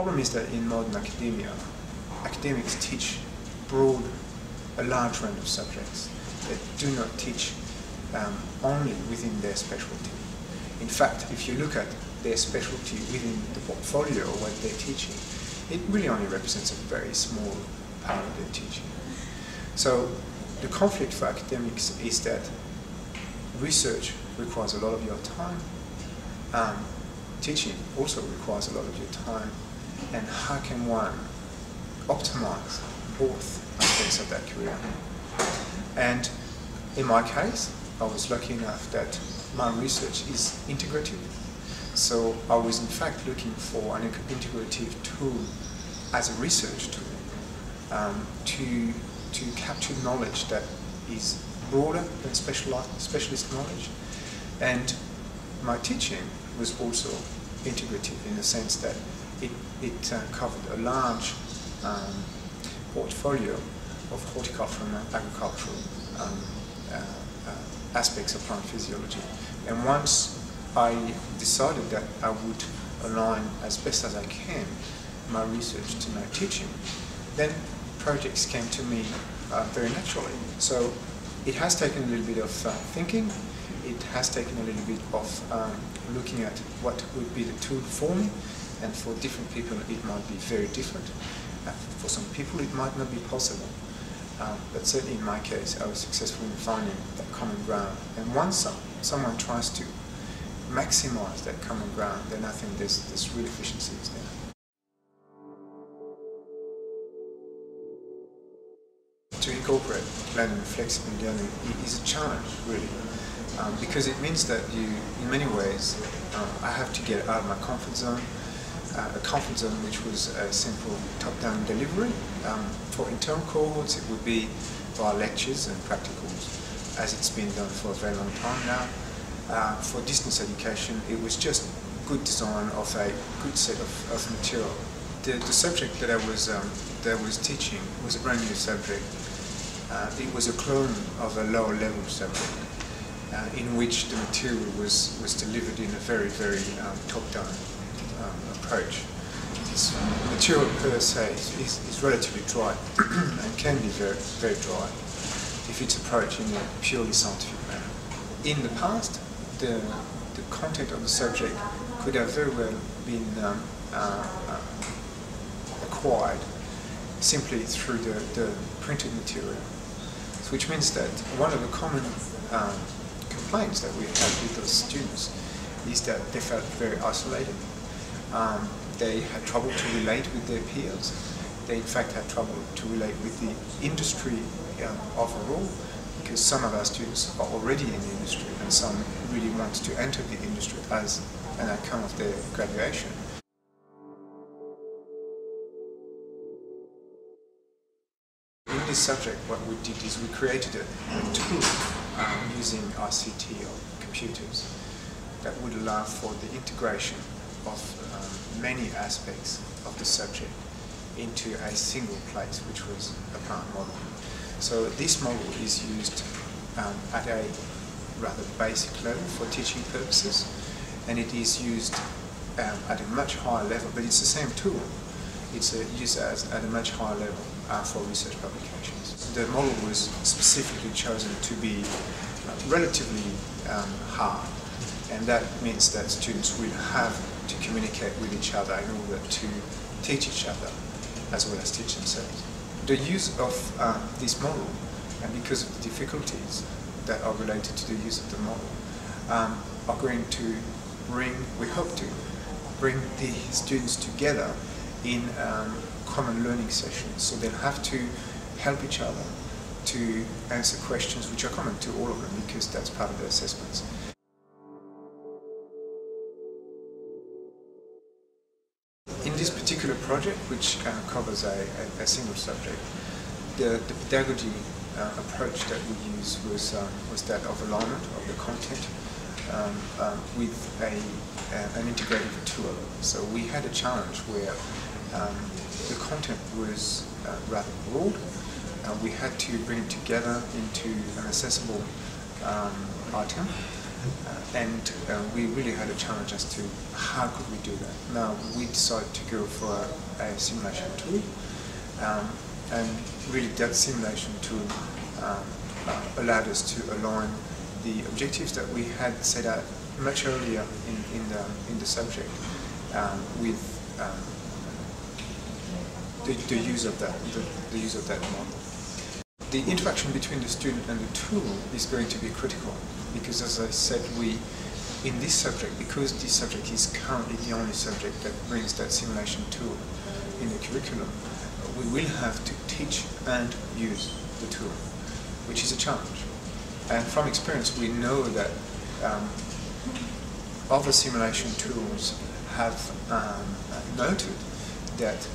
problem is that in modern academia, academics teach a large range of subjects. They do not teach only within their specialty. In fact, if you look at their specialty within the portfolio or what they're teaching, it really only represents a very small part of their teaching. So the conflict for academics is that research requires a lot of your time, teaching also requires a lot of your time, and how can one optimize both aspects of that career? And in my case, I was lucky enough that my research is integrative. So I was in fact looking for an integrative tool as a research tool to capture knowledge that is broader than specialist knowledge. And my teaching was also integrative in the sense that it covered a large portfolio of horticultural and agricultural aspects of plant physiology. And once I decided that I would align as best as I can my research to my teaching, then projects came to me very naturally. So it has taken a little bit of thinking, it has taken a little bit of looking at what would be the tool for me, and for different people it might be very different. For some people it might not be possible. But certainly in my case I was successful in finding that common ground. And once someone tries to maximize that common ground, then I think there's real efficiencies there. To incorporate learning and flexible learning is a challenge, really, because it means that in many ways, I have to get out of my comfort zone, a comfort zone which was a simple top-down delivery. For internal cohorts, it would be via lectures and practicals, as it's been done for a very long time now. For distance education, it was just good design of a good set of material. The subject that I was teaching was a brand new subject. It was a clone of a lower level subject, in which the material was delivered in a very, very top-down approach. This material per se is relatively dry and can be very, very dry if it's approached in a purely scientific manner. In the past, the content of the subject could have very well been acquired simply through the printed material, which means that one of the common complaints that we had with those students is that they felt very isolated. They had trouble to relate with their peers. They in fact had trouble to relate with the industry overall, because some of our students are already in the industry and some really want to enter the industry as an outcome of their graduation. In this subject, what we did is we created a tool using ICT or computers that would allow for the integration of many aspects of the subject into a single place, which was a plant model. So this model is used at a rather basic level for teaching purposes, and it is used at a much higher level, but it's the same tool. It's used at a much higher level for research publications. The model was specifically chosen to be relatively hard, and that means that students will have to communicate with each other in order to teach each other as well as teach themselves. The use of this model, and because of the difficulties that are related to the use of the model, are going to bring, we hope to, bring the students together in common learning sessions. So they'll have to help each other to answer questions which are common to all of them, because that's part of their assessments. In this particular project, which covers a single subject, the pedagogy approach that we used was that of alignment of the content with an integrative tool. So we had a challenge where the content was rather broad. We had to bring it together into an accessible item, We really had a challenge as to how could we do that. Now we decided to go for a simulation tool, and really that simulation tool allowed us to align the objectives that we had set out much earlier in the subject with the use of that model. The interaction between the student and the tool is going to be critical, because as I said, in this subject, because this subject is currently the only subject that brings that simulation tool in the curriculum, we will have to teach and use the tool, which is a challenge. And from experience, we know that other simulation tools have noted that,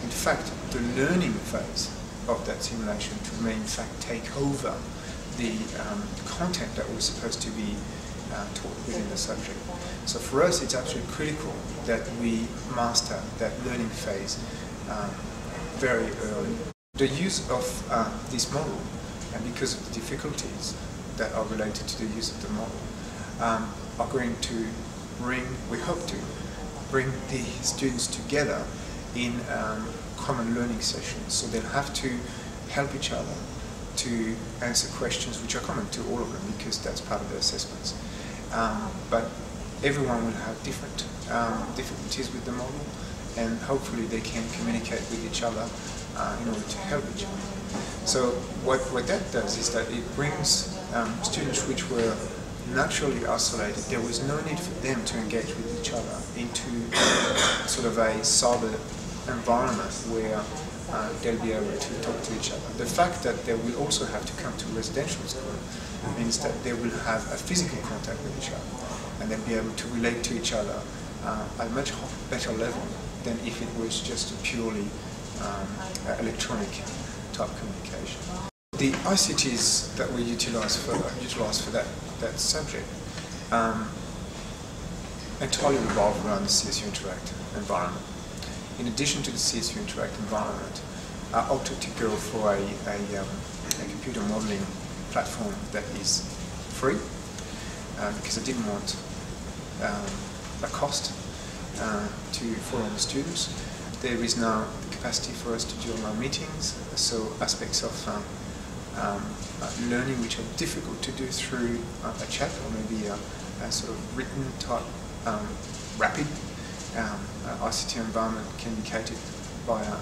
in fact, the learning phase of that simulation tool may in fact take over the content that was supposed to be taught within the subject. So for us, it's absolutely critical that we master that learning phase very early. The use of this model, and because of the difficulties that are related to the use of the model, are going to bring, we hope to, bring the students together in common learning sessions. So they'll have to help each other to answer questions which are common to all of them, because that's part of the assessments. But everyone will have different difficulties with the model, and hopefully they can communicate with each other in order to help each other. So what that does is that it brings students which were naturally isolated. There was no need for them to engage with each other into sort of a cyber environment where they'll be able to talk to each other. The fact that they will also have to come to residential school means that they will have a physical contact with each other, and they'll be able to relate to each other at a much better level than if it was just a purely electronic type communication. The ICTs that we utilize for that subject entirely revolve around the CSU Interact environment. In addition to the CSU Interact environment, I opted to go for a computer modeling platform that is free, because I didn't want a cost to fall on the students. There is now the capacity for us to do online meetings, so aspects of learning which are difficult to do through a chat or maybe a sort of written type rapid ICT environment can be catered via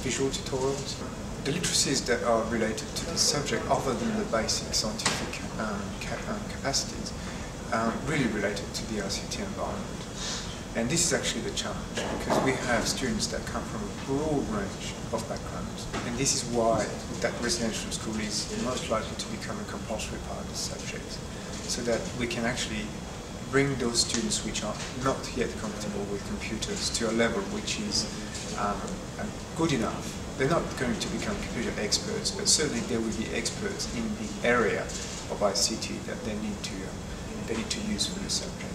visual tutorials. The literacies that are related to this subject, other than the basic scientific capacities, really related to the ICT environment. And this is actually the challenge, because we have students that come from a broad range of backgrounds, and this is why that residential school is most likely to become a compulsory part of the subject, so that we can actually bring those students which are not yet comfortable with computers to a level which is good enough. They're not going to become computer experts, but certainly they will be experts in the area of ICT that they need to use for the subject.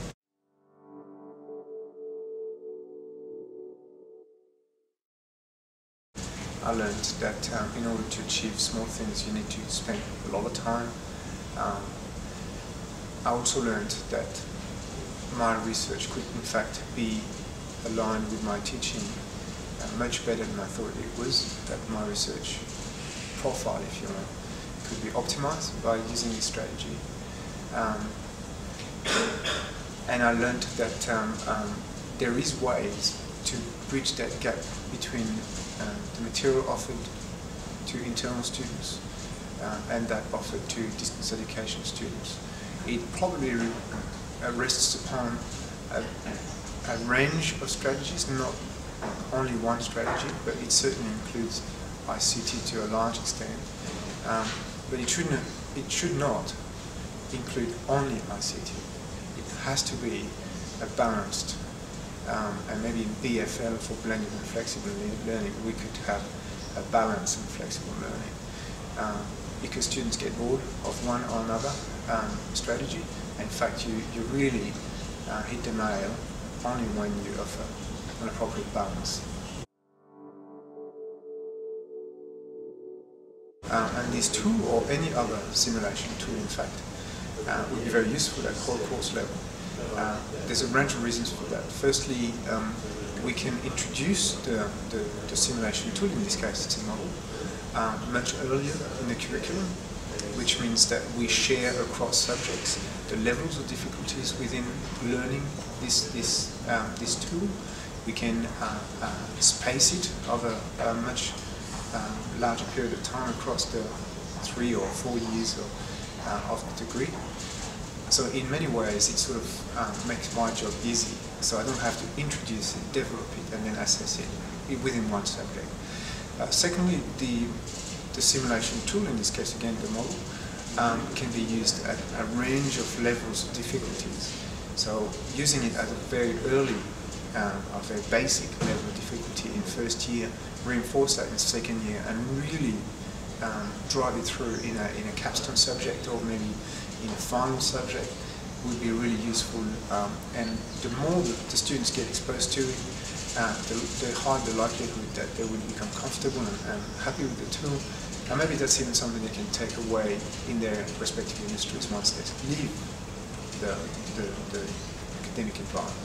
I learned that in order to achieve small things, you need to spend a lot of time. I also learned that my research could in fact be aligned with my teaching much better than I thought it was, that my research profile, if you like, could be optimized by using this strategy. And I learned that there is ways to bridge that gap between the material offered to internal students and that offered to distance education students. It probably rests upon a range of strategies, not only one strategy, but it certainly includes ICT to a large extent. But it should not include only ICT. It has to be a balanced, and maybe in BFL for blended and flexible learning, we could have a balanced and flexible learning. Because students get bored of one or another strategy. In fact, you really hit the nail only when you offer an appropriate balance. And this tool, or any other simulation tool in fact, would be very useful at whole course level. There's a range of reasons for that. Firstly, we can introduce the simulation tool, in this case it's a model, much earlier in the curriculum, which means that we share across subjects the levels of difficulties within learning this tool. We can space it over a much larger period of time across the 3 or 4 years of the degree. So in many ways it sort of makes my job easy, so I don't have to introduce it, develop it and then assess it within one subject. Secondly, the simulation tool, in this case again the model, can be used at a range of levels of difficulties. So using it at a very early, a very basic level of difficulty in first year, reinforce that in second year and really drive it through in a capstone subject or maybe in a final subject would be really useful. And the more the students get exposed to it, the higher the likelihood that they will become comfortable and happy with the tool. And maybe that's even something they can take away in their respective industries once they leave the academic environment.